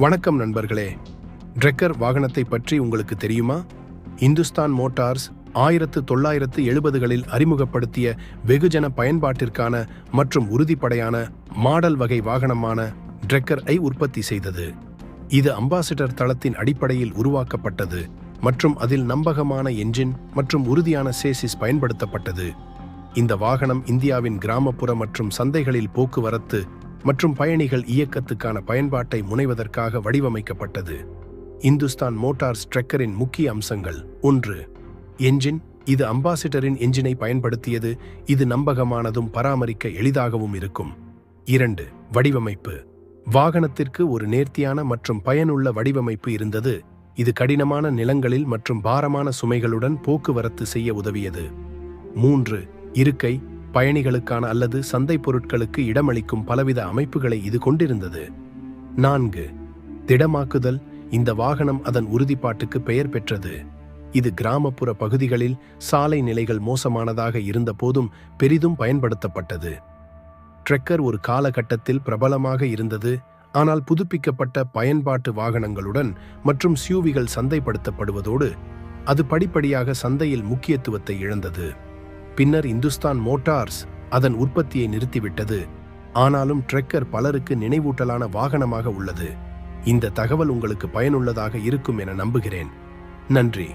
வணக்கம் நண்பர்களே. ட்ரெக்கர் வாகனத்தை பற்றி உங்களுக்கு தெரியுமா? இந்துஸ்தான் மோட்டார்ஸ் 1970களில் அறிமுகப்படுத்திய வெகுஜன பயன்பாட்டிற்கான மற்றும் உறுதிப்படையான மாடல் வகை வாகனமான ட்ரெக்கர்-ஐ உற்பத்தி செய்தது. இது அம்பாசிடர் தளத்தின் அடிப்படையில் உருவாக்கப்பட்டது மற்றும் அதில் நம்பகமான என்ஜின் மற்றும் உறுதியான சேசிஸ் பயன்படுத்தப்பட்டது. இந்த வாகனம் இந்தியாவின் கிராமப்புற மற்றும் சந்தைகளில் போக்குவரத்து மற்றும் பயணிகள் இயக்கத்துக்கான பயன்பாட்டை முனைவதற்காக வடிவமைக்கப்பட்டது. இந்துஸ்தான் மோட்டார்ஸ் ட்ரெக்கரின் முக்கிய அம்சங்கள்: 1. என்ஜின். இது அம்பாசிடரின் என்ஜினை பயன்படுத்தியது. இது நம்பகமானதும் பராமரிக்க எளிதாகவும் இருக்கும். 2. வடிவமைப்பு. வாகனத்திற்கு ஒரு நேர்த்தியான மற்றும் பயனுள்ள வடிவமைப்பு இருந்தது. இது கடினமான நிலங்களில் மற்றும் பாரமான சுமைகளுடன் போக்குவரத்து செய்ய உதவியது. 3. இருக்கை. பயணிகளுக்கான அல்லது சந்தை பொருட்களுக்கு இடமளிக்கும் பலவித அமைப்புகளை இது கொண்டிருந்தது. 4. திடமாக்குதல். இந்த வாகனம் அதன் உறுதிப்பாட்டுக்கு பெயர் பெற்றது. இது கிராமப்புற பகுதிகளில் சாலை நிலைகள் மோசமானதாக இருந்த போதும் பெரிதும் பயன்படுத்தப்பட்டது. ட்ரெக்கர் ஒரு காலகட்டத்தில் பிரபலமாக இருந்தது, ஆனால் புதுப்பிக்கப்பட்ட பயன்பாட்டு வாகனங்களுடன் மற்றும் SUVகள் சந்தைப்படுத்தப்படுவதோடு அது படிப்படியாக சந்தையில் முக்கியத்துவத்தை இழந்தது. பின்னர் இந்துஸ்தான் மோட்டார்ஸ் அதன் உற்பத்தியை நிறுத்திவிட்டது. ஆனாலும் ட்ரெக்கர் பலருக்கு நினைவூட்டலான வாகனமாக உள்ளது. இந்த தகவல் உங்களுக்கு பயனுள்ளதாக இருக்கும் என நம்புகிறேன். நன்றி.